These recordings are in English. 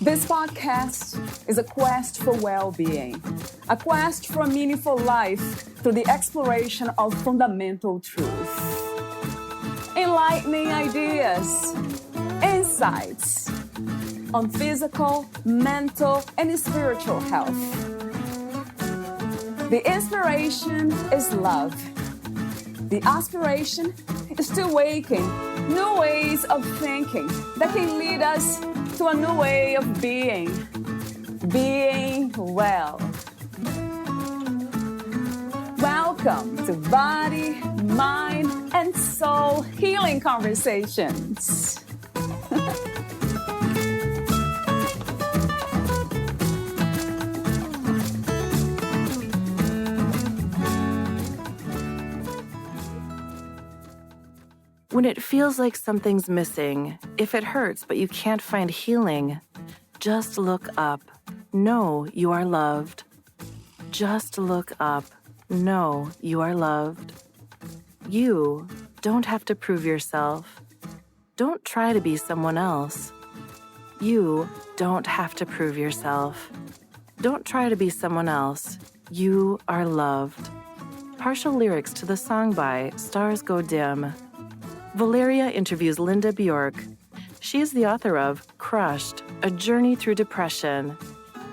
This podcast is a quest for well-being, a quest for a meaningful life through the exploration of fundamental truth. Enlightening ideas, insights on physical, mental, and spiritual health. The inspiration is love. The aspiration is to awaken new ways of thinking that can lead us to a new way of being well. Welcome to Body, Mind, and Soul Healing Conversations. When it feels like something's missing, if it hurts but you can't find healing, just look up. Know you are loved. Just look up. Know you are loved. You don't have to prove yourself. Don't try to be someone else. You don't have to prove yourself. Don't try to be someone else. You are loved. Partial lyrics to the song by Stars Go Dim. Valeria interviews Linda Bjork. She is the author of Crushed, A Journey Through Depression.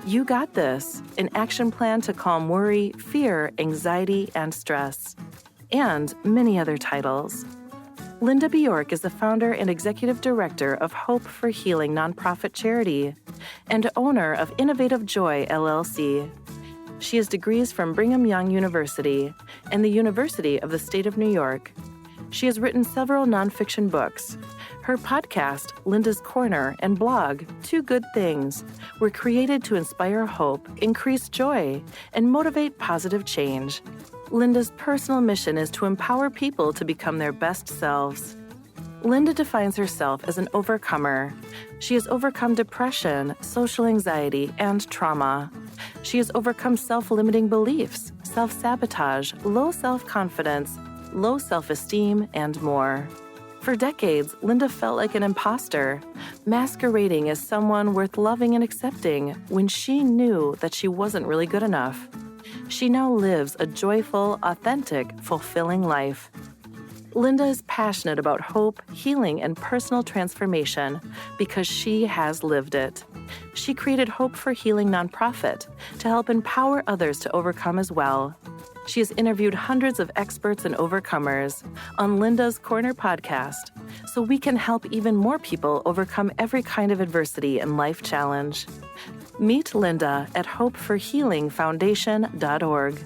You Got This, an action plan to calm worry, fear, anxiety, and stress, and many other titles. Linda Bjork is the founder and executive director of Hope for Healing nonprofit charity and owner of Innovative Joy LLC. She has degrees from Brigham Young University and the University of the State of New York. She has written several nonfiction books. Her podcast, Linda's Corner, and blog, Two Good Things, were created to inspire hope, increase joy, and motivate positive change. Linda's personal mission is to empower people to become their best selves. Linda defines herself as an overcomer. She has overcome depression, social anxiety, and trauma. She has overcome self-limiting beliefs, self-sabotage, low self-confidence, low self-esteem, and more. For decades, Linda felt like an imposter, masquerading as someone worth loving and accepting when she knew that she wasn't really good enough. She now lives a joyful, authentic, fulfilling life. Linda is passionate about hope, healing, and personal transformation because she has lived it. She created Hope for Healing nonprofit to help empower others to overcome as well. She has interviewed hundreds of experts and overcomers on Linda's Corner podcast, so we can help even more people overcome every kind of adversity and life challenge. Meet Linda at hopeforhealingfoundation.org.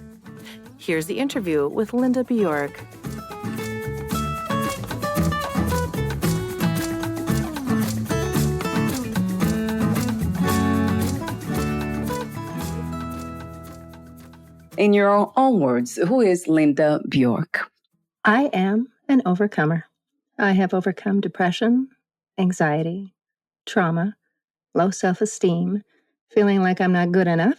Here's the interview with Linda Bjork. In your own words, who is Linda Bjork? I am an overcomer. I have overcome depression, anxiety, trauma, low self-esteem, feeling like I'm not good enough,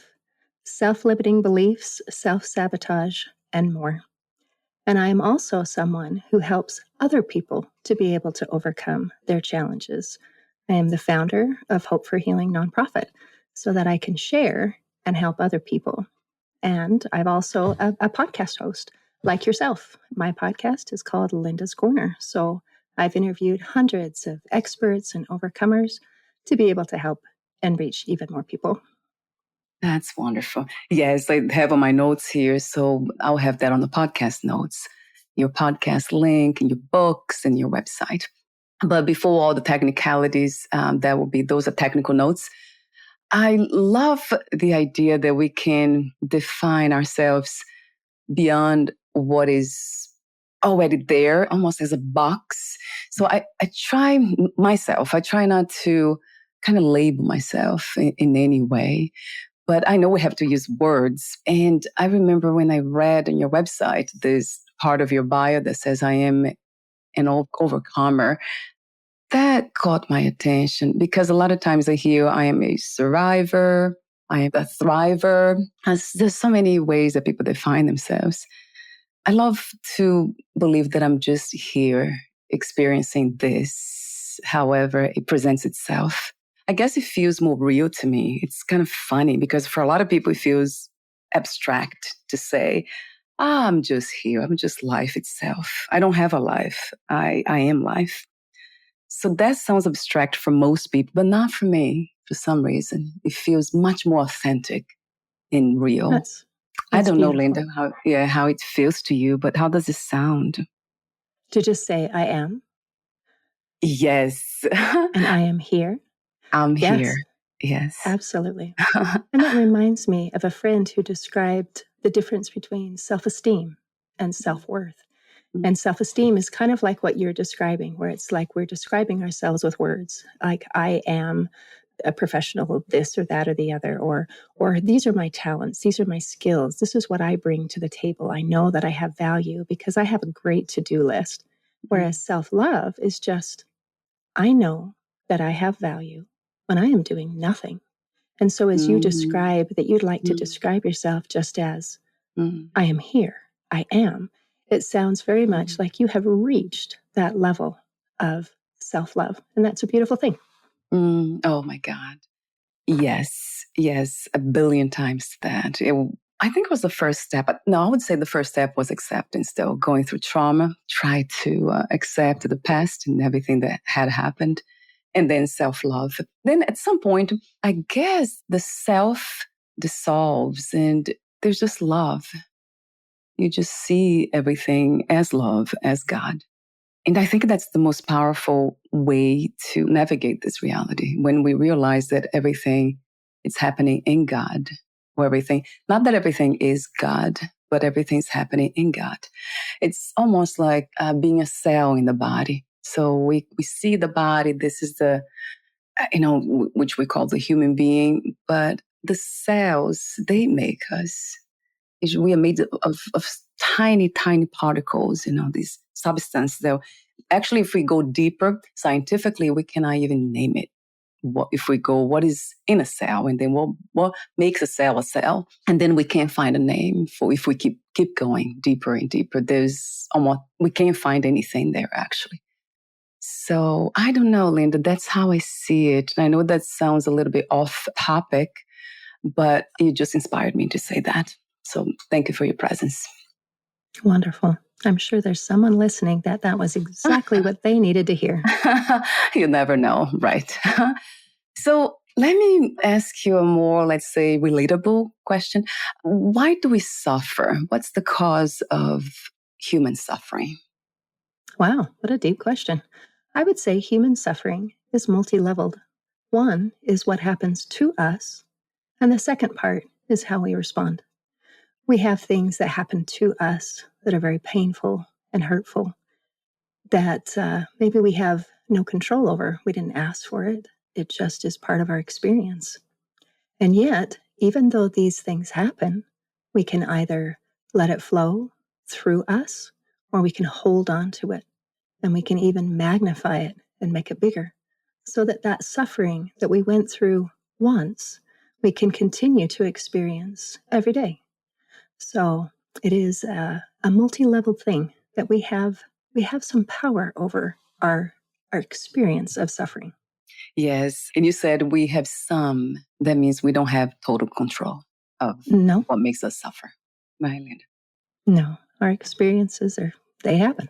self-limiting beliefs, self-sabotage, and more. And I am also someone who helps other people to be able to overcome their challenges. I am the founder of Hope for Healing nonprofit so that I can share and help other people. And I'm also a podcast host like yourself. My podcast is called Linda's Corner. So I've interviewed hundreds of experts and overcomers to be able to help and reach even more people. That's wonderful. Yes, I have on my notes here, so I'll have that on the podcast notes, your podcast link and your books and your website. But before all the technicalities, those are technical notes. I love the idea that we can define ourselves beyond what is already there, almost as a box. So I try not to kind of label myself in any way, but I know we have to use words. And I remember when I read on your website, this part of your bio that says I am an overcomer. That caught my attention because a lot of times I hear I am a survivor, I am a thriver. There's so many ways that people define themselves. I love to believe that I'm just here experiencing this, however it presents itself. I guess it feels more real to me. It's kind of funny because for a lot of people, it feels abstract to say, I'm just here. I'm just life itself. I don't have a life. I am life. So that sounds abstract for most people, but not for me for some reason. It feels much more authentic and real. That's I that's don't know, beautiful. Linda, how it feels to you, but how does it sound? To just say, I am, Yes. and I am here. I'm here. Yes, Yes. absolutely. And that reminds me of a friend who described the difference between self esteem and self worth. Mm, And self esteem is kind of like what you're describing, where it's like we're describing ourselves with words, like I am a professional of this or that or the other, or these are my talents, these are my skills, this is what I bring to the table. I know that I have value because I have a great to-do list. mm, Whereas self-love is just, I know that I have value when I am doing nothing. And so as you mm, describe that you'd like to mm, describe yourself just as mm, I am here, I am, it sounds very much mm, like you have reached that level of self-love. And that's a beautiful thing. Oh my God. Yes. Yes. A billion times that. I think it was the first step. No, I would say the first step was acceptance, though, going through trauma, try to accept the past and everything that had happened, and then self love. Then at some point, I guess the self dissolves and there's just love. You just see everything as love, as God. And I think that's the most powerful way to navigate this reality when we realize that everything is happening in God, or everything, not that everything is God, but everything's happening in God. It's almost like being a cell in the body. So we see the body, this is the, which we call the human being, but the cells, they make us. We are made of tiny, tiny particles, these substances. Though, actually, if we go deeper scientifically, we cannot even name it. What is in a cell, and then what makes a cell, and then we can't find a name for if we keep going deeper and deeper. We can't find anything there actually. So I don't know, Linda. That's how I see it. I know that sounds a little bit off topic, but you just inspired me to say that. So thank you for your presence. Wonderful. I'm sure there's someone listening that was exactly what they needed to hear. You never know, right? So let me ask you a more, let's say, relatable question. Why do we suffer? What's the cause of human suffering? Wow, what a deep question. I would say human suffering is multi leveled. One is what happens to us, and the second part is how we respond. We have things that happen to us that are very painful and hurtful that maybe we have no control over. We didn't ask for it, it just is part of our experience. And yet, even though these things happen, we can either let it flow through us or we can hold on to it and we can even magnify it and make it bigger so that that suffering that we went through once, we can continue to experience every day. So it is a multi-level thing that we have some power over our experience of suffering. Yes. And you said we have some. That means we don't have total control of No, what makes us suffer. Right, Linda? no, our experiences they happen.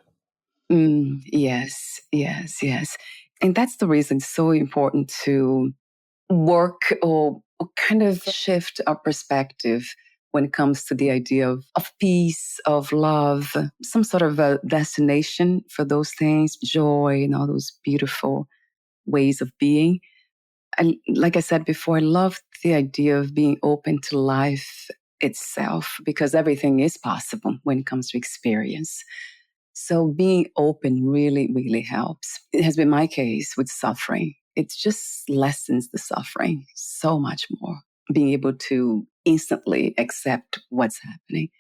Yes, yes, yes. And that's the reason it's so important to work or kind of shift our perspective when it comes to the idea of peace, of love, some sort of a destination for those things, joy, and all those beautiful ways of being. And like I said before, I love the idea of being open to life itself because everything is possible when it comes to experience. So being open really, really helps. It has been my case with suffering. It just lessens the suffering so much more. Being able to instantly accept what's happening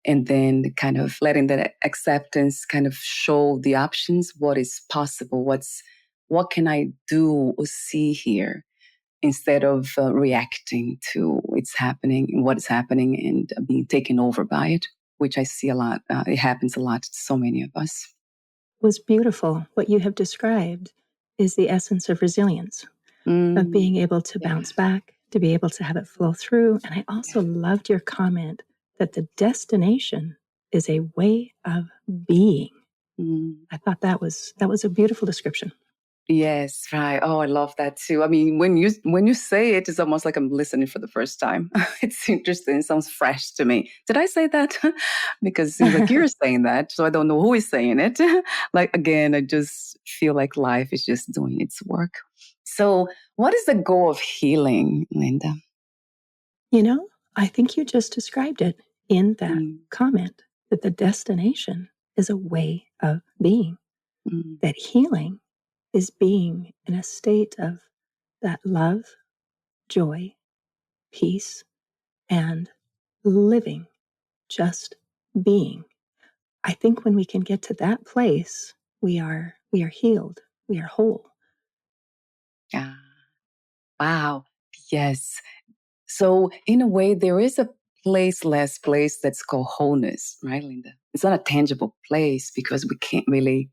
and then kind of letting that acceptance kind of show the options, what is possible, what can I do or see here instead of reacting to it's happening and what is happening and being taken over by it, which I see a lot. It happens a lot to so many of us. Was beautiful. What you have described is the essence of resilience. of being able to bounce back, to be able to have it flow through. And I also loved your comment that the destination is a way of being. I thought that was a beautiful description. Yes, right. Oh, I love that too. I mean, when you say it, it's almost like I'm listening for the first time. It's interesting. It sounds fresh to me. Did I say that? Because it seems like you're saying that, so I don't know who is saying it. Like again, I just feel like life is just doing its work. So, what is the goal of healing, Linda? I think you just described it in that Mm, comment, that the destination is a way of being, mm, that healing is being in a state of that love, joy, peace, and living, just being. I think when we can get to that place, we are healed, we are whole. ah, wow. Yes. So, in a way, there is a placeless place that's called wholeness, right, Linda? It's not a tangible place because we can't really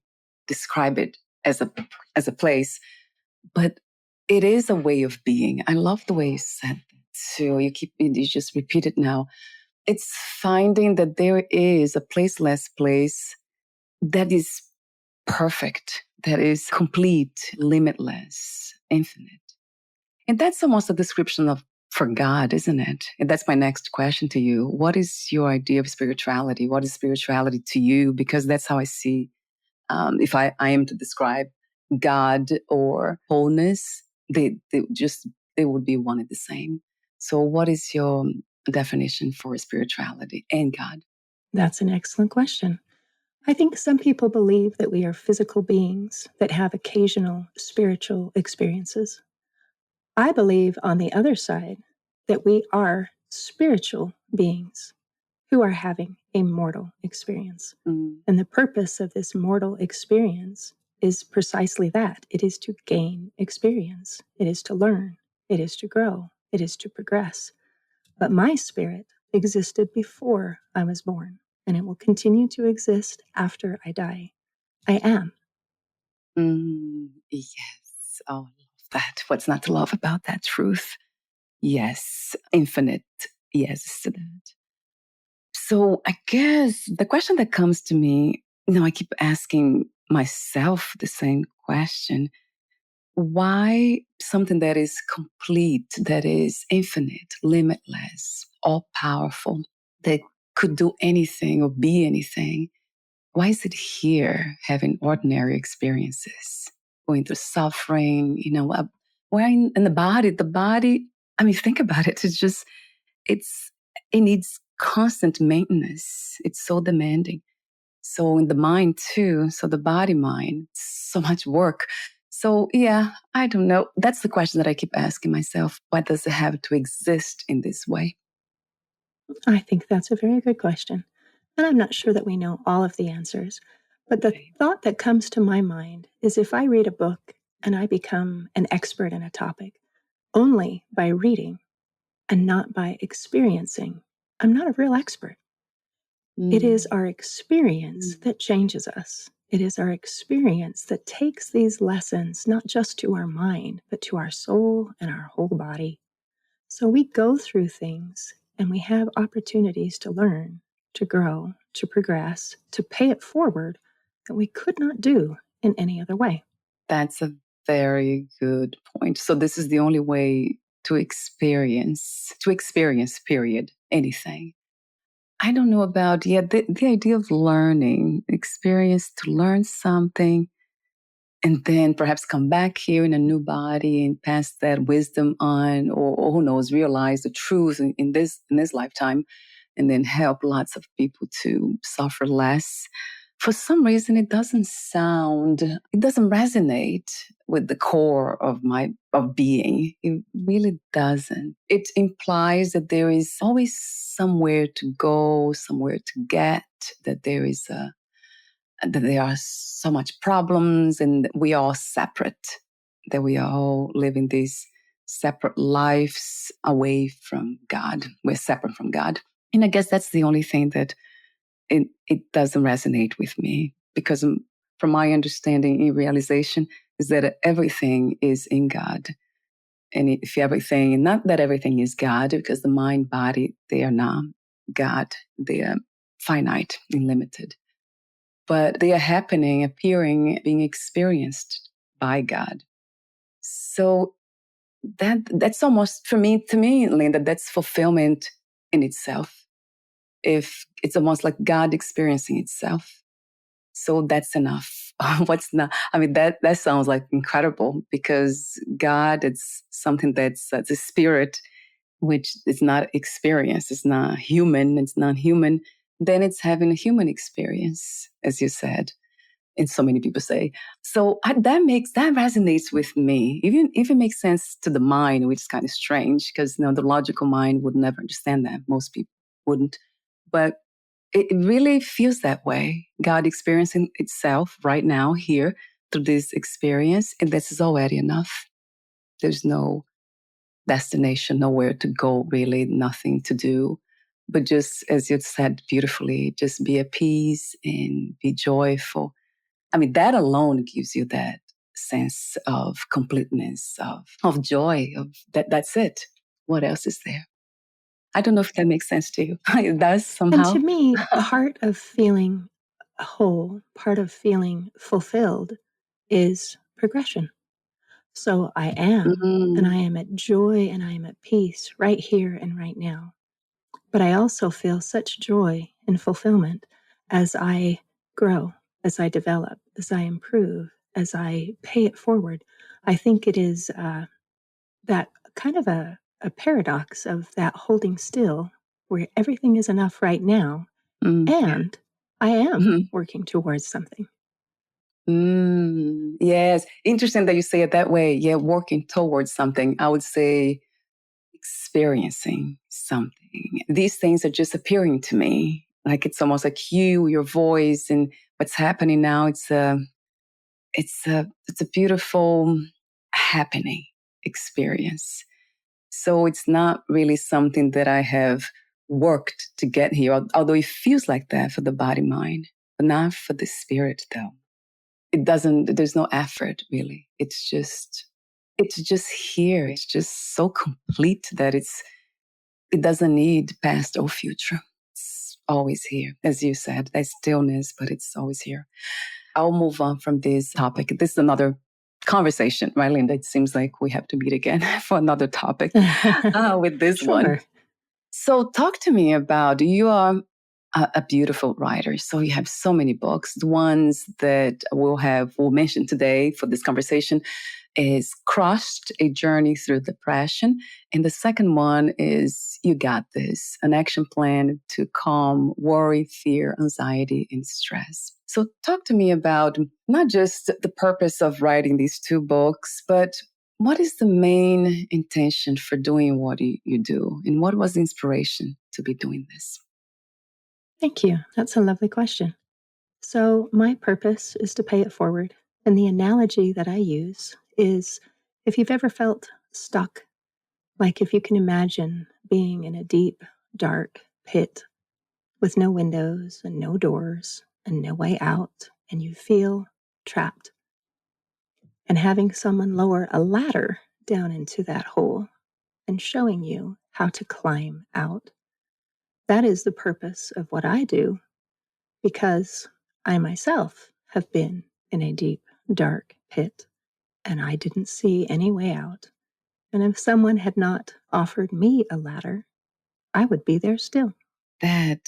describe it as a place, but it is a way of being. I love the way you said that too. You just repeat it now. It's finding that there is a placeless place that is perfect, that is complete, limitless, infinite. And that's almost a description of for God, isn't it? And that's my next question to you. What is your idea of spirituality? What is spirituality to you? Because that's how I see, if I am to describe God or wholeness, they would be one and the same. So what is your definition for spirituality and God? That's an excellent question. I think some people believe that we are physical beings that have occasional spiritual experiences. I believe, on the other side, that we are spiritual beings who are having a mortal experience. Mm, And the purpose of this mortal experience is precisely that. It is to gain experience, it is to learn, it is to grow, it is to progress. But my spirit existed before I was born, and it will continue to exist after I die. I am. yes. Oh, I love that. What's not to love about that truth? Yes. Infinite. Yes to that. So I guess the question that comes to me, I keep asking myself the same question. Why something that is complete, that is infinite, limitless, all powerful, that could do anything or be anything, why is it here having ordinary experiences, going through suffering, where in the body, I mean, think about it. It's, it needs constant maintenance. It's so demanding. So in the mind too. So the body mind, so much work. So yeah, I don't know. That's the question that I keep asking myself. Why does it have to exist in this way? I think that's a very good question. And I'm not sure that we know all of the answers. But the Right. thought that comes to my mind is if I read a book and I become an expert in a topic only by reading and not by experiencing, I'm not a real expert. It is Mm, our experience mm. that changes us. It is our experience that takes these lessons not just to our mind, but to our soul and our whole body. So we go through things and we have opportunities to learn, to grow, to progress, to pay it forward that we could not do in any other way. That's a very good point. So this is the only way to experience, period, anything. I don't know about, yeah, the idea of learning, experience to learn something and then perhaps come back here in a new body and pass that wisdom on, or who knows, realize the truth in this lifetime and then help lots of people to suffer less. For some reason, it doesn't resonate with the core of being. It really doesn't. It implies that there is always somewhere to go, somewhere to get, that there are so much problems and we are separate, that we are all living these separate lives away from God. We're separate from God. And I guess that's the only thing that it doesn't resonate with me because from my understanding and realization is that everything is in God. if everything, not that everything is God, because the mind, body, they are not God. They are finite and limited. But they are happening, appearing, being experienced by God. So that's almost, to me, Linda, that's fulfillment in itself. If it's almost like God experiencing itself. So that's enough. What's not? I mean, that sounds like incredible, because God, it's something that's a spirit, which is not experience. It's not human. It's not human. Then it's having a human experience, as you said, and so many people say. So that resonates with me. Even if it makes sense to the mind, which is kind of strange, because the logical mind would never understand that. Most people wouldn't. But it really feels that way. God experiencing itself right now here through this experience, and this is already enough. There's no destination, nowhere to go, really, nothing to do. But just as you said beautifully, just be at peace and be joyful. I mean, that alone gives you that sense of completeness, of joy, of that's it. What else is there? I don't know if that makes sense to you. It does And somehow. to me, part of feeling whole, part of feeling fulfilled is progression. So I am, and I Mm, am at joy and I am at peace right here and right now. But I also feel such joy and fulfillment as I grow, as I develop, as I improve, as I pay it forward. I think it is that kind of a paradox of that holding still where everything is enough right now yeah. and I am Mhm. working towards something. Yes. Interesting that you say it that way. Yeah, working towards something. I would say experiencing something. These things are just appearing to me. Like it's almost like your voice, and what's happening now. It's a beautiful happening experience. So it's not really something that I have worked to get here, although it feels like that for the body mind, but not for the spirit though. There's no effort really. It's just here. It's just so complete that it doesn't need past or future. It's always here. As you said, there's stillness, but it's always here. I'll move on from this topic. This is another conversation, right, Linda? It seems like we have to meet again for another topic with this one. Sure. So talk to me about, you are a beautiful writer. So you have so many books. The ones that we'll mention today for this conversation is Crushed, A Journey Through Depression. And the second one is You Got This, an action plan to calm worry, fear, anxiety, and stress. So talk to me about not just the purpose of writing these two books, but what is the main intention for doing what you do? And what was the inspiration to be doing this? Thank you. That's a lovely question. So, my purpose is to pay it forward. And the analogy that I use is if you've ever felt stuck, like if you can imagine being in a deep, dark pit with no windows and no doors and no way out, and you feel trapped, and having someone lower a ladder down into that hole and showing you how to climb out. That is the purpose of what I do, because I myself have been in a deep, dark pit and I didn't see any way out. And if someone had not offered me a ladder, I would be there still. That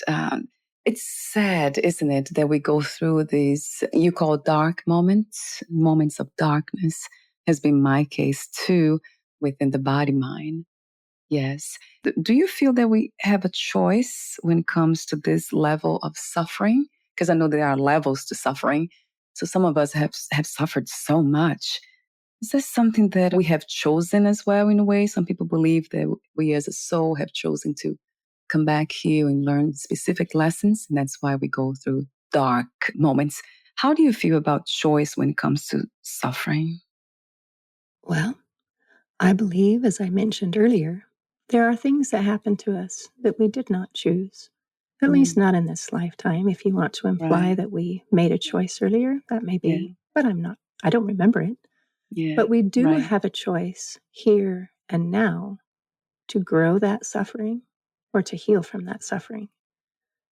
it's sad, isn't it, that we go through these, you call dark moments, moments of darkness, has been my case too, within the body mind. Yes. Do you feel that we have a choice when it comes to this level of suffering? Because I know there are levels to suffering. So some of us have suffered so much. Is this something that we have chosen as well, in a way? Some people believe that we as a soul have chosen to come back here and learn specific lessons. And that's why we go through dark moments. How do you feel about choice when it comes to suffering? Well, I believe, as I mentioned earlier, there are things that happen to us that we did not choose, at least Mm, not in this lifetime. If you want to imply right. that we made a choice earlier, that may Yeah. be, but I don't remember it. Yeah. But we do Right. have a choice here and now to grow that suffering or to heal from that suffering,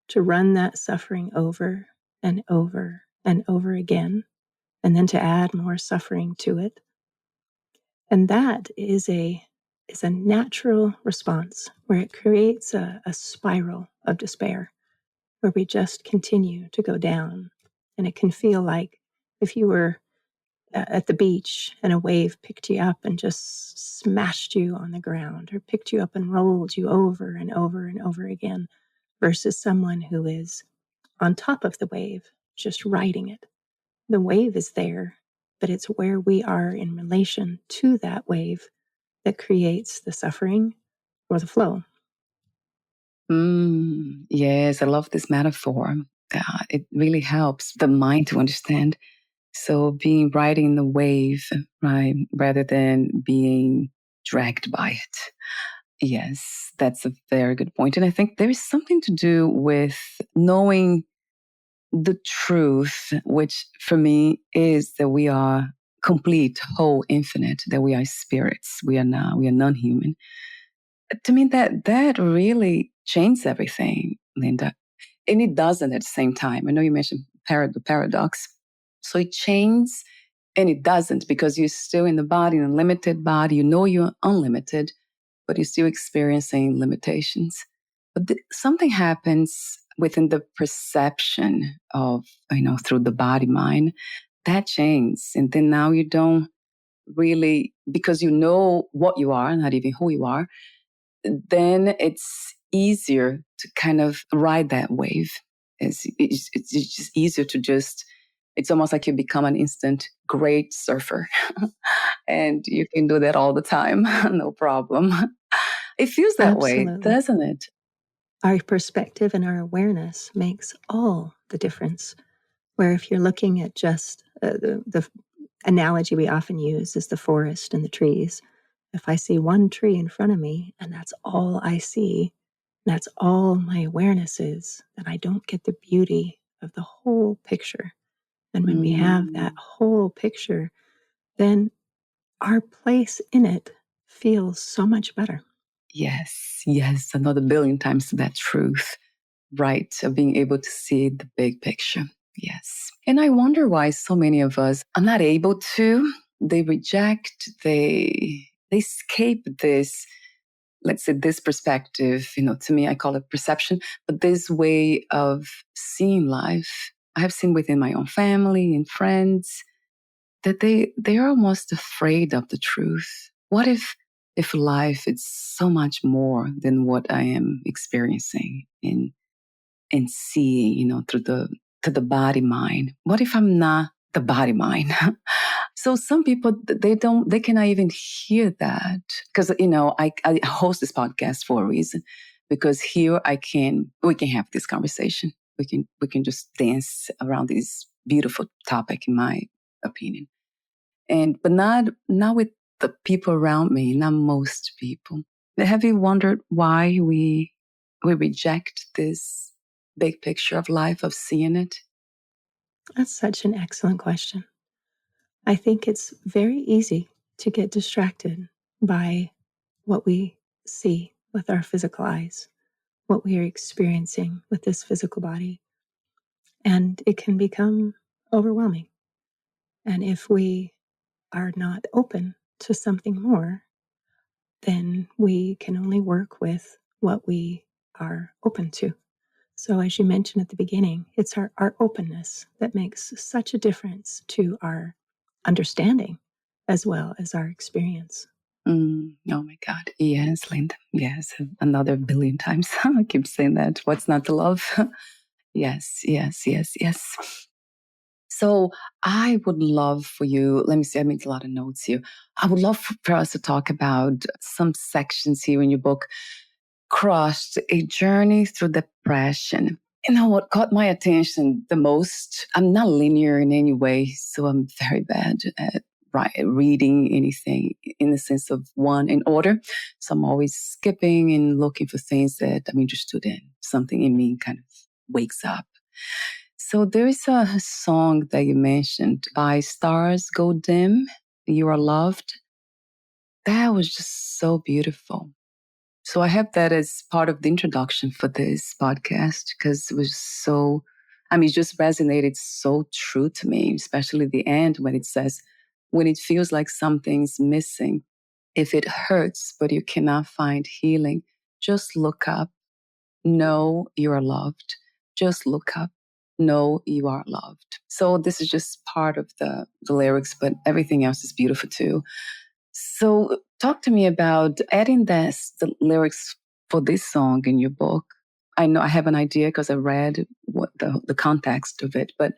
to run that suffering over and over and over again, and then to add more suffering to it. And that is a natural response where it creates a spiral of despair, where we just continue to go down. And it can feel like if you were at the beach and a wave picked you up and just smashed you on the ground, or picked you up and rolled you over and over and over again, versus someone who is on top of the wave, just riding it. The wave is there, but it's where we are in relation to that wave that creates the suffering or the flow. Yes, I love this metaphor. It really helps the mind to understand. So being riding the wave, right, rather than being dragged by it. Yes, that's a very good point. And I think there is something to do with knowing the truth, which for me is that we are complete, whole, infinite, that we are spirits. We are non-human. To me, that really changes everything, Linda. And it doesn't at the same time. I know you mentioned the paradox. So it changes and it doesn't, because you're still in the body, in a limited body. You know you're unlimited, but you're still experiencing limitations. But something happens within the perception of, through the body mind, that changes. And then now you don't really, because you know what you are, not even who you are, then it's easier to kind of ride that wave. It's just easier to it's almost like you become an instant great surfer and you can do that all the time. No problem. It feels that way, Absolutely. doesn't it? Our perspective and our awareness makes all the difference. Where if you're looking at just the analogy we often use is the forest and the trees. If I see one tree in front of me and that's all I see, that's all my awareness is, then I don't get the beauty of the whole picture. And when we have that whole picture, then our place in it feels so much better. Yes, another billion times that truth, right? Of being able to see the big picture. Yes. And I wonder why so many of us are not able to. They reject, they escape this, let's say, this perspective. To me, I call it perception, but this way of seeing life. I have seen within my own family and friends that they're almost afraid of the truth. What if life is so much more than what I am experiencing and seeing, through the body mind? What if I'm not the body mind? So some people, they cannot even hear that, because I host this podcast for a reason, because here we can have this conversation. We can just dance around this beautiful topic, in my opinion. But not with the people around me, not most people. Have you wondered why we reject this big picture of life, of seeing it? That's such an excellent question. I think it's very easy to get distracted by what we see with our physical eyes, what we are experiencing with this physical body. And it can become overwhelming. And if we are not open to something more, then we can only work with what we are open to. So, as you mentioned at the beginning, it's our openness that makes such a difference to our understanding as well as our experience. Oh my God. Yes, Linda. Yes. Another billion times. I keep saying that. What's not to love? Yes, yes, yes, yes. So I would love for you, let me see, I made a lot of notes here. I would love for us to talk about some sections here in your book, Crushed, A Journey Through Depression. You know what caught my attention the most? I'm not linear in any way, so I'm very bad at reading anything in the sense of one in order. So I'm always skipping and looking for things that I'm interested in. Something in me kind of wakes up. So there is a song that you mentioned by Stars Go Dim, You Are Loved. that was just so beautiful. So I have that as part of the introduction for this podcast because it was so, it just resonated so true to me, especially the end when it says, when it feels like something's missing, if it hurts, but you cannot find healing, just look up. Know you are loved. Just look up. Know you are loved. So this is just part of the lyrics, but everything else is beautiful too. So talk to me about adding the lyrics for this song in your book. I know I have an idea because I read what the context of it, but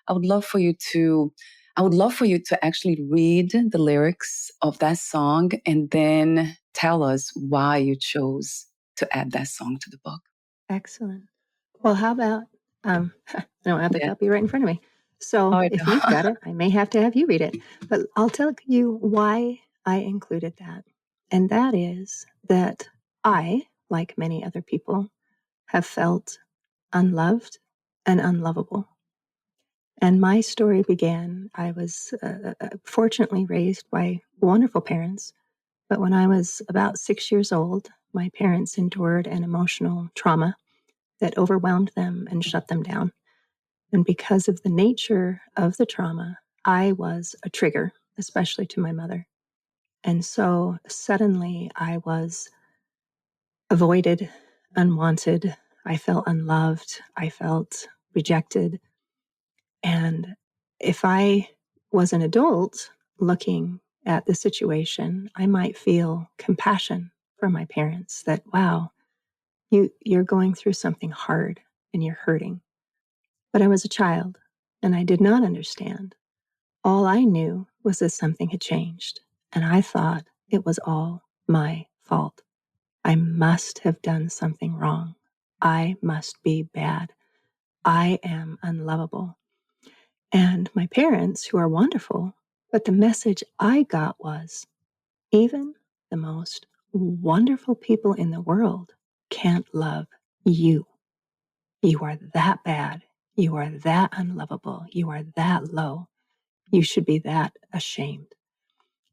I would love for you to actually read the lyrics of that song and then tell us why you chose to add that song to the book. Excellent. Well, how about, I don't have the Yeah. copy right in front of me. So Oh, I if you've know. got it, I may have to have you read it. But I'll tell you why I included that. And that is that I, like many other people, have felt unloved and unlovable. And my story began, I was fortunately raised by wonderful parents. But when I was about 6 years old, my parents endured an emotional trauma that overwhelmed them and shut them down. And because of the nature of the trauma, I was a trigger, especially to my mother. And so suddenly I was avoided, unwanted. I felt unloved. I felt rejected. And if I was an adult looking at the situation, I might feel compassion for my parents that, wow, you're going through something hard and you're hurting. But I was a child and I did not understand. All I knew was that something had changed, and I thought it was all my fault. I must have done something wrong. I must be bad. I am unlovable. And my parents, who are wonderful, but the message I got was even the most wonderful people in the world can't love you. You are that bad. You are that unlovable. You are that low. You should be that ashamed.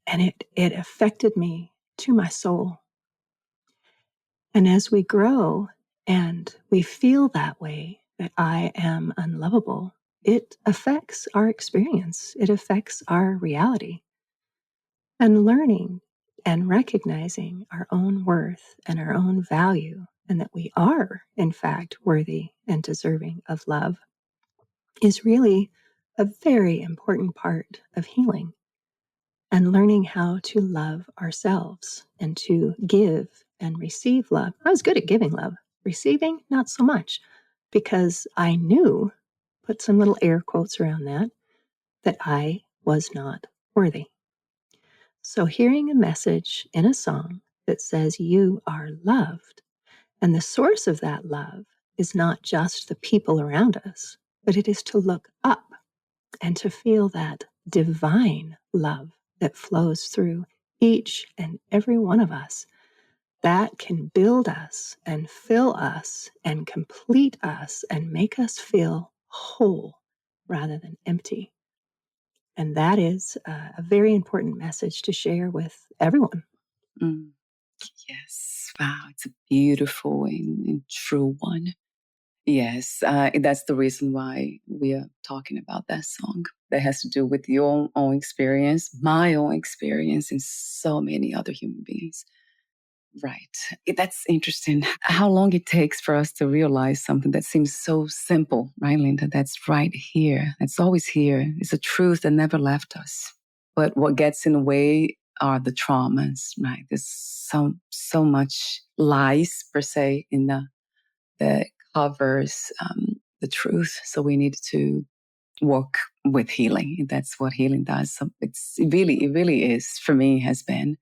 And it affected me to my soul. And as we grow and we feel that way, that I am unlovable, it affects our experience. It affects our reality. And learning and recognizing our own worth and our own value, and that we are, in fact, worthy and deserving of love, is really a very important part of healing and learning how to love ourselves and to give and receive love. I was good at giving love, receiving, not so much, because I knew, put some little air quotes around that I was not worthy. So hearing a message in a song that says you are loved, and the source of that love is not just the people around us, but it is to look up and to feel that divine love that flows through each and every one of us, that can build us and fill us and complete us and make us feel whole rather than empty. And that is a very important message to share with everyone. Mm, yes. Wow. It's a beautiful and true one. Yes, that's the reason why we are talking about that song. That has to do with your own experience, my own experience, and so many other human beings. Right. That's interesting. How long it takes for us to realize something that seems so simple, right, Linda? That's right here. It's always here. It's a truth that never left us. But what gets in the way are the traumas, right? There's so much lies per se in that covers the truth. So we need to work with healing. That's what healing does. So it really is for me has been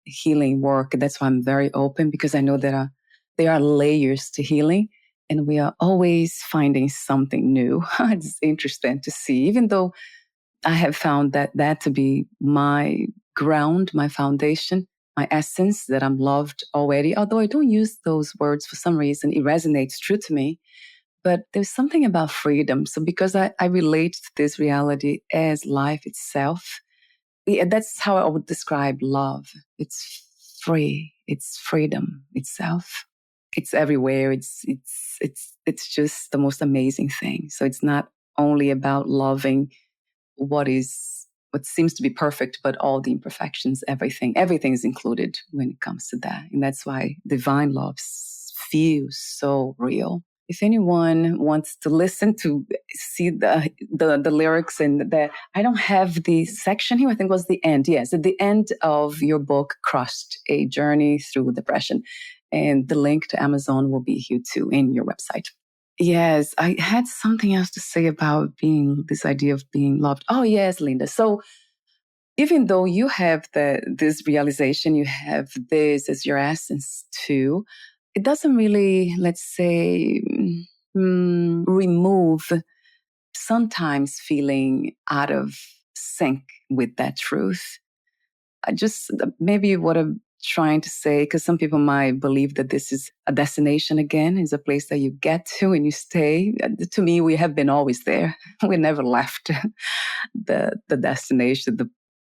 healing work. That's why I'm very open because I know there are layers to healing, and we are always finding something new. It's interesting to see, even though I have found that to be my ground, my foundation, my essence, that I'm loved already. Although I don't use those words for some reason, it resonates true to me. But there's something about freedom. So because I relate to this reality as life itself, that's how I would describe love. It's free. It's freedom itself. It's everywhere. It's just the most amazing thing. So it's not only about loving what seems to be perfect, but all the imperfections, everything is included when it comes to that. And that's why divine love feels so real. If anyone wants to listen to see the lyrics and that, I don't have the section here. I think it was the end. Yes, at the end of your book, Crushed: A Journey Through Depression. And the link to Amazon will be here too in your website. Yes, I had something else to say about this idea of being loved. Oh, yes, Linda. So even though you have this realization, you have this as your essence too, it doesn't really, let's say, remove sometimes feeling out of sync with that truth. I just, maybe what I'm trying to say, because some people might believe that this is a destination again, is a place that you get to and you stay. To me, we have been always there. We never left the destination,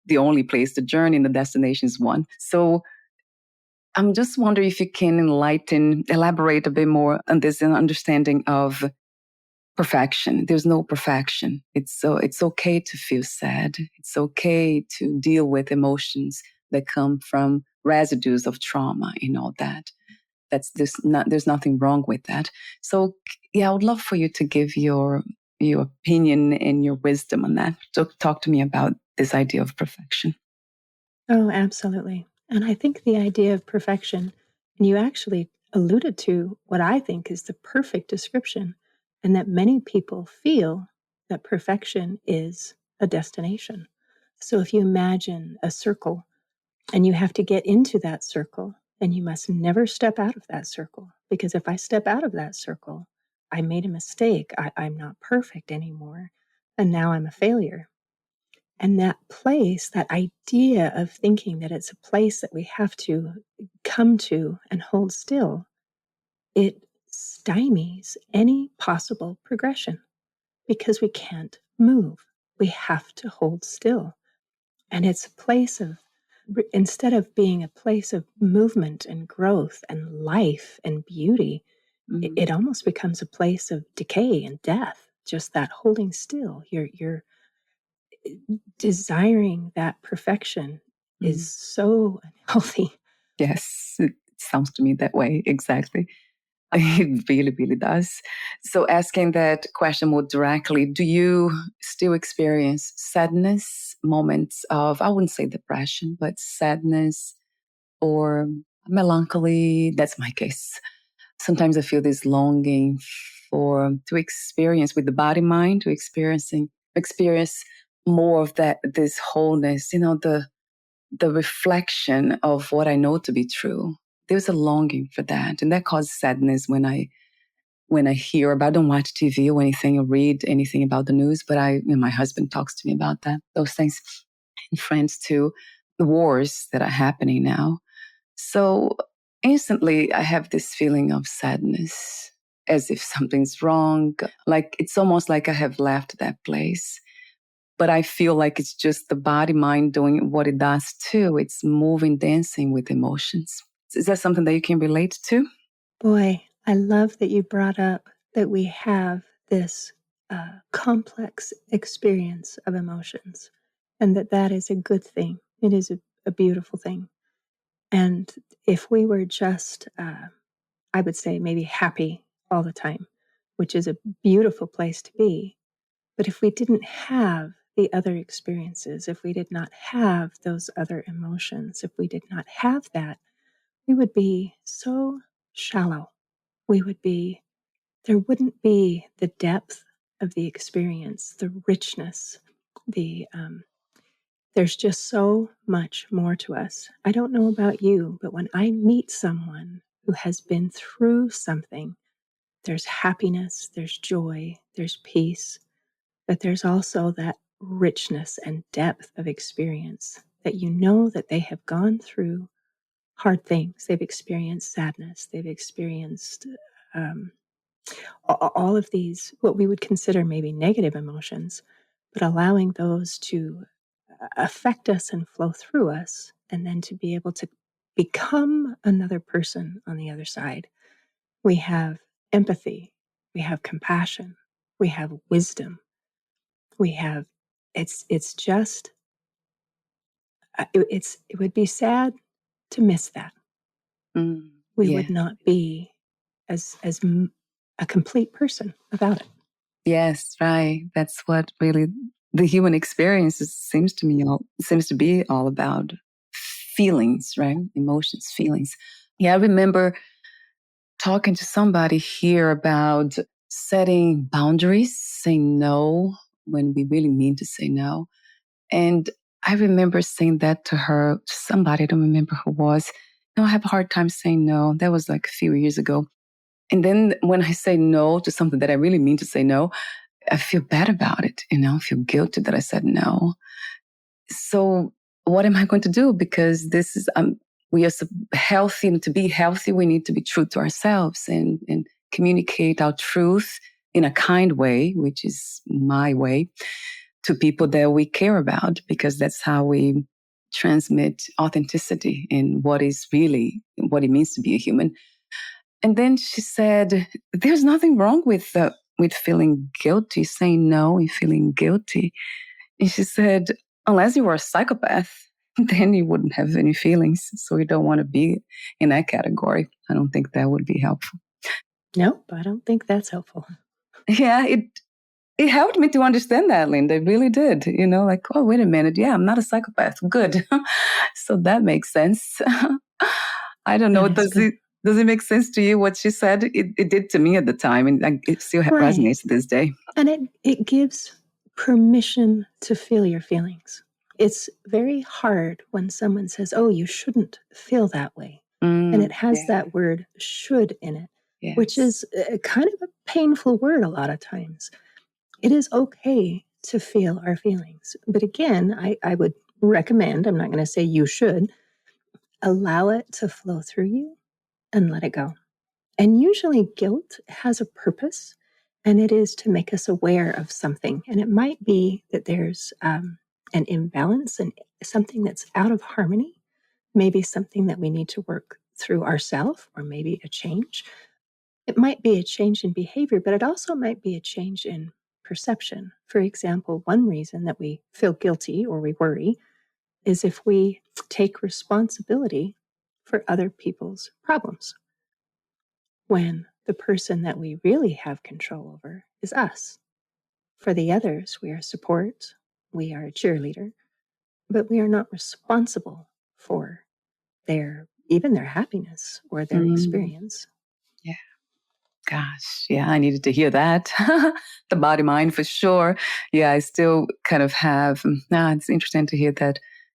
the only place. The journey and the destination is one. So I'm just wondering if you can elaborate a bit more on this understanding of perfection. There's no perfection. It's okay to feel sad. It's okay to deal with emotions that come from residues of trauma and all that. There's nothing wrong with that. So yeah, I would love for you to give your opinion and your wisdom on that. So talk to me about this idea of perfection. Oh, absolutely. And I think the idea of perfection, and you actually alluded to what I think is the perfect description, and that many people feel that perfection is a destination. So if you imagine a circle and you have to get into that circle, and you must never step out of that circle, because if I step out of that circle, I made a mistake. I'm not perfect anymore. And now I'm a failure. And that place, that idea of thinking that it's a place that we have to come to and hold still, it stymies any possible progression because we can't move. We have to hold still. And it's a place of, instead of being a place of movement and growth and life and beauty, it almost becomes a place of decay and death. Just that holding still. You're desiring that perfection is so unhealthy. Yes, it sounds to me that way. Exactly. It really, really does. So asking that question more directly, do you still experience sadness, moments of, I wouldn't say depression, but sadness or melancholy? That's my case. Sometimes I feel this longing to experience with the body mind, to experience more of this wholeness, the reflection of what I know to be true. There's a longing for that. And that causes sadness when I hear about, I don't watch TV or anything or read anything about the news, but my husband talks to me about those things, and friends too, the wars that are happening now. So instantly I have this feeling of sadness, as if something's wrong. Like it's almost like I have left that place. But I feel like it's just the body mind doing what it does too. It's moving, dancing with emotions. Is that something that you can relate to? Boy, I love that you brought up that we have this complex experience of emotions and that is a good thing. It is a beautiful thing. And if we were just, I would say, maybe happy all the time, which is a beautiful place to be, but if we didn't have the other experiences, if we did not have those other emotions, if we did not have that, we would be so shallow. There wouldn't be the depth of the experience, the richness, there's just so much more to us. I don't know about you, but when I meet someone who has been through something, there's happiness, there's joy, there's peace, but there's also that richness and depth of experience that you know that they have gone through hard things. They've experienced sadness. They've experienced um, all of these, what we would consider maybe negative emotions, but allowing those to affect us and flow through us, and then to be able to become another person on the other side. We have empathy, we have compassion, we have wisdom, we have, it's just, it would be sad to miss that. We Yeah. would not be a complete person without it. Yes, right. That's what really the human experience seems to be all about. Feelings, right? Emotions, feelings. Yeah, I remember talking to somebody here about setting boundaries, saying no when we really mean to say no. And I remember saying that to her, somebody, I don't remember who it was. No, I have a hard time saying no. That was like a few years ago. And then when I say no to something that I really mean to say no, I feel bad about it. I feel guilty that I said no. So what am I going to do? Because this is, we are healthy, and to be healthy, we need to be true to ourselves and communicate our truth in a kind way, which is my way, to people that we care about, because that's how we transmit authenticity in what it means to be a human. And then she said, "There's nothing wrong with feeling guilty, saying no and feeling guilty." And she said, "Unless you were a psychopath, then you wouldn't have any feelings. So you don't want to be in that category." I don't think that would be helpful. Nope, I don't think that's helpful. Yeah, it helped me to understand that, Linda. It really did. Like, oh, wait a minute. Yeah, I'm not a psychopath. Good. So that makes sense. I don't know. Does it make sense to you what she said? It did to me at the time, and it still resonates to this day. And it gives permission to feel your feelings. It's very hard when someone says, "Oh, you shouldn't feel that way." And it has that word should in it, which is kind of a painful word a lot of times. It is okay to feel our feelings. But again, I would recommend, I'm not going to say you should, allow it to flow through you and let it go. And usually guilt has a purpose, and it is to make us aware of something. And it might be that there's an imbalance and something that's out of harmony, maybe something that we need to work through ourselves, or maybe a change. It might be a change in behavior, but it also might be a change in perception. For example, one reason that we feel guilty or we worry is if we take responsibility for other people's problems, when the person that we really have control over is us. For the others, we are support, we are a cheerleader, but we are not responsible for even their happiness or their experience. Yeah. Gosh, yeah, I needed to hear that. The body mind for sure. Yeah, I still kind of have, it's interesting to hear that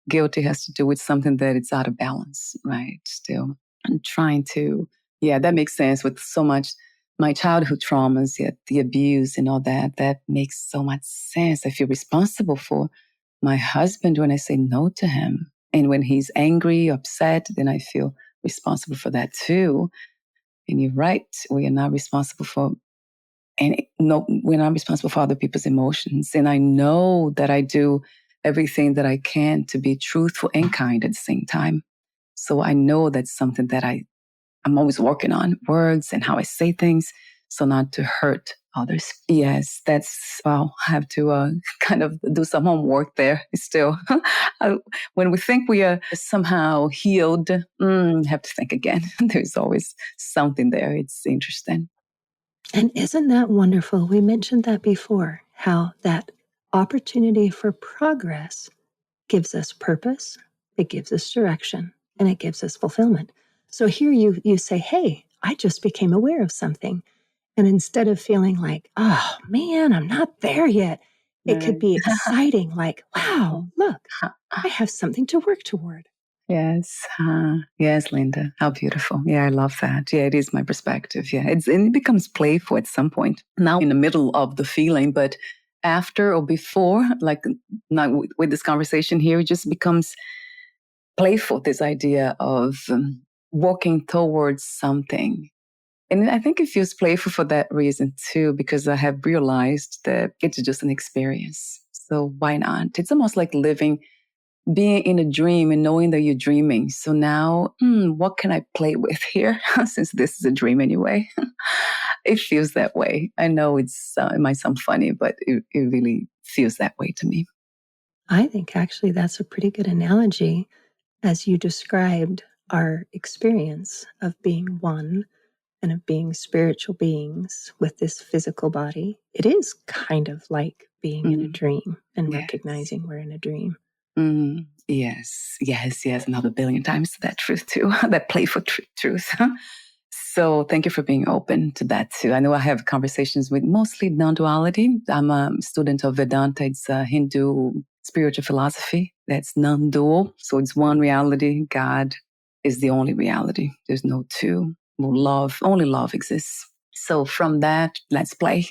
guilty has to do with something that it's out of balance, right? Still, I'm trying to, yeah, that makes sense with so much my childhood traumas, yet the abuse and all that. That makes so much sense. I feel responsible for my husband when I say no to him. And when he's angry, upset, then I feel responsible for that too. And you're right. We are not responsible for we're not responsible for other people's emotions. And I know that I do everything that I can to be truthful and kind at the same time. So I know that's something that I'm always working on, words and how I say things, so not to hurt others. Yes, I have to kind of do some homework there still. When we think we are somehow healed, have to think again. There's always something there. It's interesting. And isn't that wonderful? We mentioned that before, how that opportunity for progress gives us purpose, it gives us direction, and it gives us fulfillment. So here you say, "Hey, I just became aware of something." And instead of feeling like, "Oh man, I'm not there yet," it could be exciting, like, "Wow, look, I have something to work toward." Yes. Yes, Linda. How beautiful. Yeah, I love that. Yeah, it is my perspective. Yeah. And it becomes playful at some point. Now in the middle of the feeling, but after or before, like now with this conversation here, it just becomes playful, this idea of walking towards something. And I think it feels playful for that reason too, because I have realized that it's just an experience. So why not? It's almost like being in a dream and knowing that you're dreaming. So now, what can I play with here? Since this is a dream anyway. It feels that way. I know it might sound funny, but it really feels that way to me. I think actually that's a pretty good analogy as you described our experience of being one and of being spiritual beings with this physical body. It is kind of like being in a dream and Yes. recognizing we're in a dream. Yes. Another billion times that truth too, that playful truth. So thank you for being open to that too. I know I have conversations with mostly non-duality. I'm a student of Vedanta. It's a Hindu spiritual philosophy that's non-dual. So it's one reality. God is the only reality. There's no two. No love. Only love exists. So from that, let's play.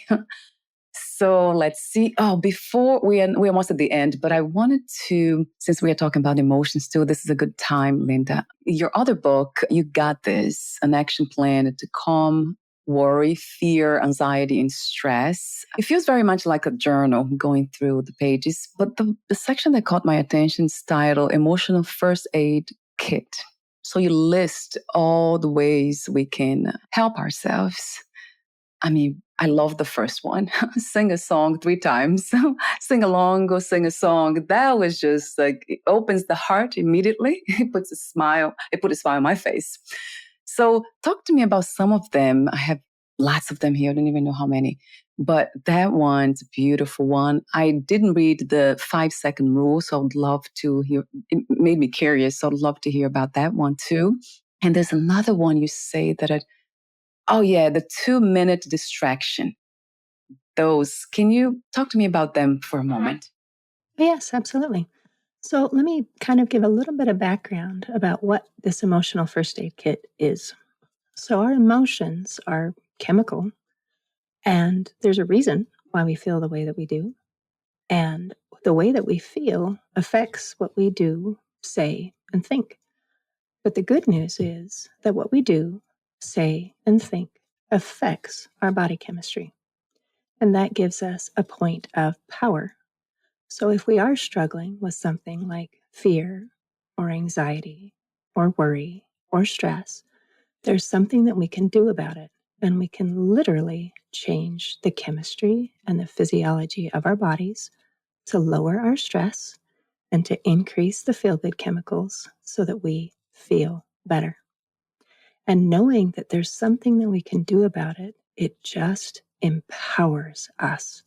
So let's see. Oh, before we're almost at the end, but I wanted to, since we are talking about emotions too, this is a good time, Linda. Your other book, You Got This, an action plan to calm worry, fear, anxiety, and stress. It feels very much like a journal going through the pages, but the section that caught my attention is titled Emotional First Aid Kit. So you list all the ways we can help ourselves. I mean, I love the first one. Sing a song 3 times. Sing along, go sing a song. That was just like, it opens the heart immediately. It puts a smile. It put a smile on my face. So talk to me about some of them. I have lots of them here. I don't even know how many. But that one's a beautiful one. I didn't read the 5-second rule, so I would love to hear. It made me curious. So I'd love to hear about that one too. And there's another one you say that oh, yeah, the 2-minute distraction. Those, can you talk to me about them for a moment? Yes, absolutely. So let me kind of give a little bit of background about what this emotional first aid kit is. So our emotions are chemical, and there's a reason why we feel the way that we do. And the way that we feel affects what we do, say, and think. But the good news is that what we do, say, and think affects our body chemistry. And that gives us a point of power. So if we are struggling with something like fear or anxiety or worry or stress, there's something that we can do about it. And we can literally change the chemistry and the physiology of our bodies to lower our stress and to increase the feel-good chemicals so that we feel better. And knowing that there's something that we can do about it, it just empowers us.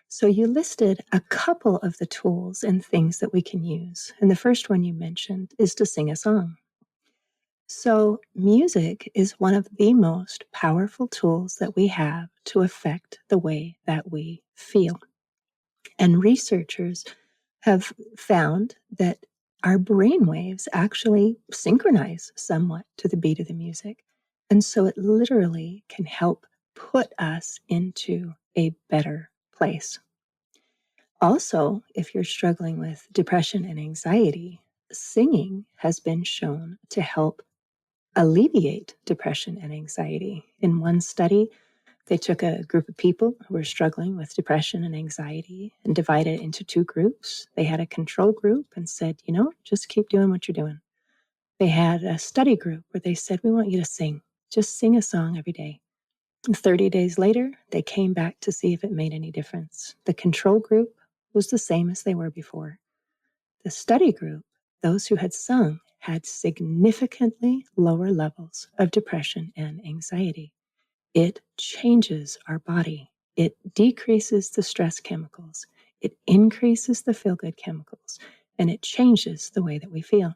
So you listed a couple of the tools and things that we can use. And the first one you mentioned is to sing a song. So music is one of the most powerful tools that we have to affect the way that we feel. And researchers have found that our brain waves actually synchronize somewhat to the beat of the music. And so it literally can help put us into a better place. Also, if you're struggling with depression and anxiety, singing has been shown to help alleviate depression and anxiety. In one study, they took a group of people who were struggling with depression and anxiety and divided it into 2 groups. They had a control group and said, just keep doing what you're doing. They had a study group where they said, we want you to sing. Just sing a song every day. 30 days later, they came back to see if it made any difference. The control group was the same as they were before. The study group, those who had sung, had significantly lower levels of depression and anxiety. It changes our body. It decreases the stress chemicals. It increases the feel-good chemicals, and it changes the way that we feel.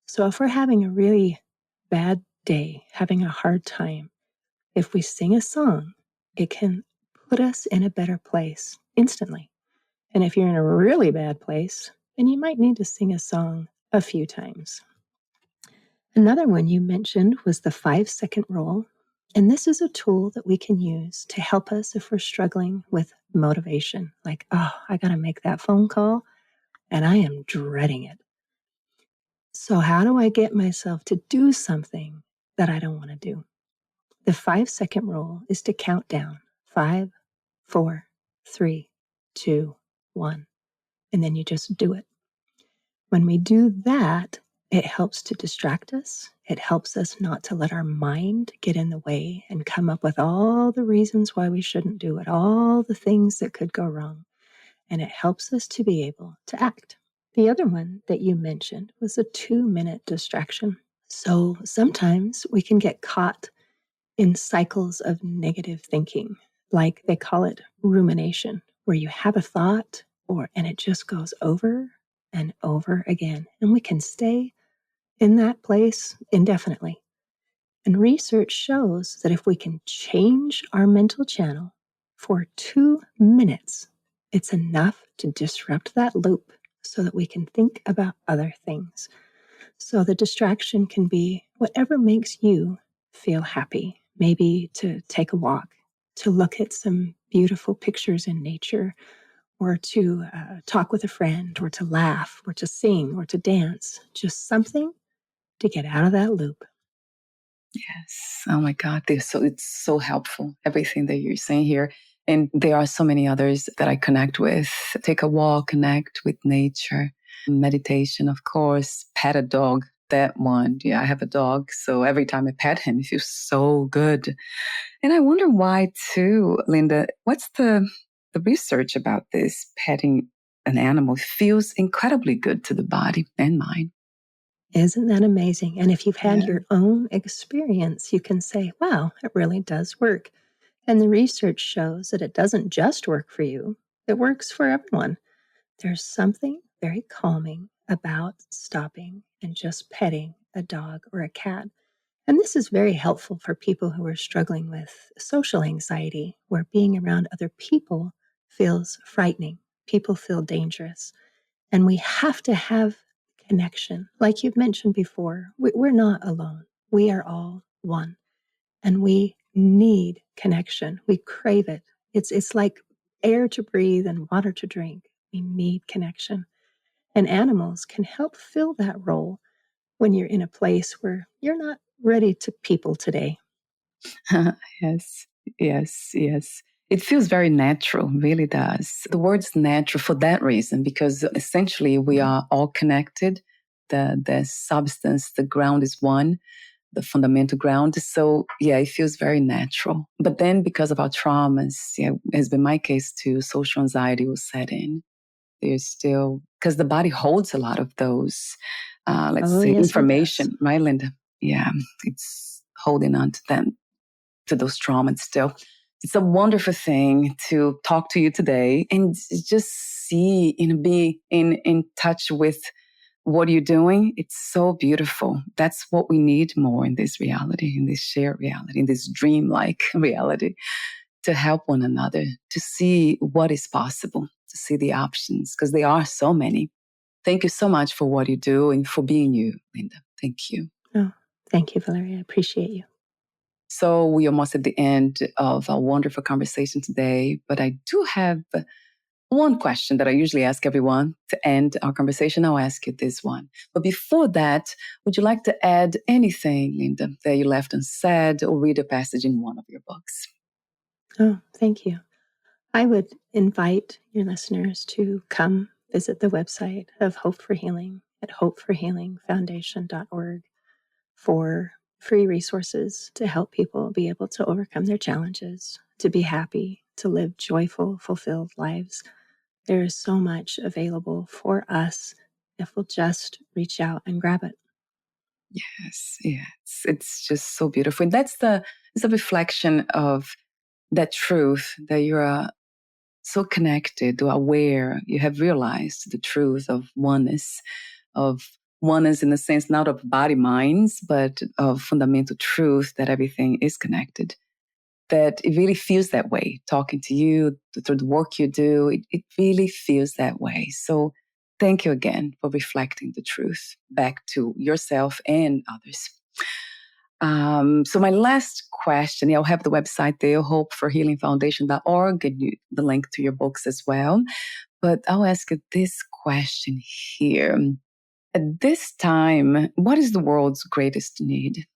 So if we're having a really bad day, having a hard time, if we sing a song, it can put us in a better place instantly. And if you're in a really bad place, then you might need to sing a song a few times. Another one you mentioned was the 5-second rule. And this is a tool that we can use to help us if we're struggling with motivation. Like, I got to make that phone call and I am dreading it. So how do I get myself to do something that I don't want to do? The 5-second rule is to count down 5, 4, 3, 2, 1. and then you just do it. When we do that, it helps to distract us. It helps us not to let our mind get in the way and come up with all the reasons why we shouldn't do it, all the things that could go wrong. And it helps us to be able to act. The other one that you mentioned was a 2-minute distraction. So sometimes we can get caught in cycles of negative thinking, like they call it rumination, where you have a thought and it just goes over and over again. And we can stay in that place indefinitely. And research shows that if we can change our mental channel for 2 minutes, it's enough to disrupt that loop so that we can think about other things. So the distraction can be whatever makes you feel happy. Maybe to take a walk, to look at some beautiful pictures in nature, or to talk with a friend, or to laugh, or to sing, or to dance. Just something to get out of that loop. Yes. Oh my God. It's so helpful, everything that you're saying here. And there are so many others that I connect with. Take a walk, connect with nature, meditation, of course, pet a dog. That one. Yeah, I have a dog. So every time I pet him, it feels so good. And I wonder why too, Linda. What's the research about this? Petting an animal feels incredibly good to the body and mind. Isn't that amazing? And if you've had Yeah. your own experience, you can say, wow, it really does work. And the research shows that it doesn't just work for you, it works for everyone. There's something very calming about stopping and just petting a dog or a cat. And this is very helpful for people who are struggling with social anxiety, where being around other people feels frightening. People feel dangerous. And we have to have connection. Like you've mentioned before, we're not alone. We are all one. And we need connection. We crave it. It's like air to breathe and water to drink. We need connection. And animals can help fill that role when you're in a place where you're not ready to people today. Yes, yes, yes. It feels very natural, really does. The word's natural for that reason, because essentially we are all connected. The substance, the ground is one, the fundamental ground. So yeah, it feels very natural. But then because of our traumas, yeah, has been my case too, social anxiety will set in. There's still, because the body holds a lot of those, let's say, Yes, information, right, Linda? Yeah, it's holding on to them, to those traumas still. It's a wonderful thing to talk to you today and just see, be in touch with what you're doing. It's so beautiful. That's what we need more in this reality, in this shared reality, in this dream-like reality, to help one another, to see what is possible, to see the options, because there are so many. Thank you so much for what you do and for being you, Linda. Thank you. Oh, thank you, Valeria. I appreciate you. So we are almost at the end of our wonderful conversation today, but I do have one question that I usually ask everyone to end our conversation. I'll ask you this one. But before that, would you like to add anything, Linda, that you left unsaid, or read a passage in one of your books? Oh, thank you. I would invite your listeners to come visit the website of Hope for Healing at hopeforhealingfoundation.org for free resources to help people be able to overcome their challenges, to be happy, to live joyful, fulfilled lives. There is so much available for us if we'll just reach out and grab it. Yes, yes. It's just so beautiful. And it's a reflection of that truth that you are so connected or aware. You have realized the truth of oneness in the sense not of body minds, but of fundamental truth that everything is connected. That it really feels that way. Talking to you through the work you do, it really feels that way. So thank you again for reflecting the truth back to yourself and others. So my last question, I'll have the website there, hopeforhealingfoundation.org, and the link to your books as well. But I'll ask you this question here. At this time, what is the world's greatest need?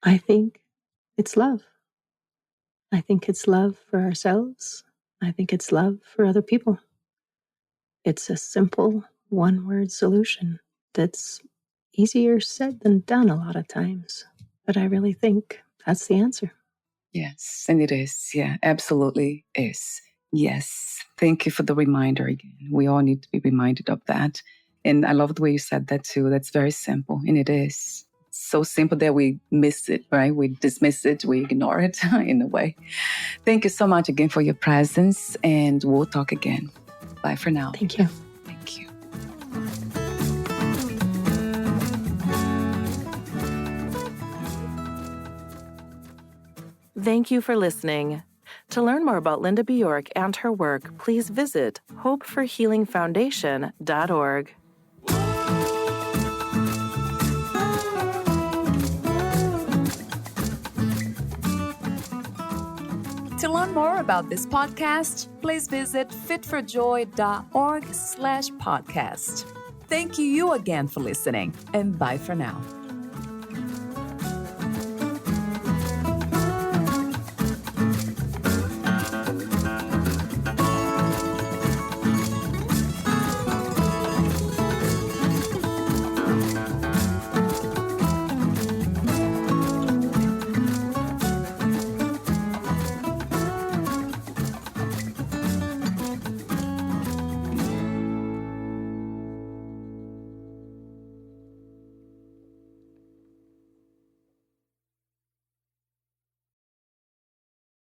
I think it's love. I think it's love for ourselves. I think it's love for other people. It's a simple one-word solution that's easier said than done a lot of times. But I really think that's the answer. Yes, and it is. Yeah, absolutely is. Yes. Thank you for the reminder again. We all need to be reminded of that. And I love the way you said that too. That's very simple. And it is so simple that we miss it, right? We dismiss it, we ignore it in a way. Thank you so much again for your presence, and we'll talk again. Bye for now. Thank you. Thank you. Thank you for listening. To learn more about Linda Bjork and her work, please visit hopeforhealingfoundation.org. To learn more about this podcast, please visit fitforjoy.org/podcast. Thank you again for listening, and bye for now.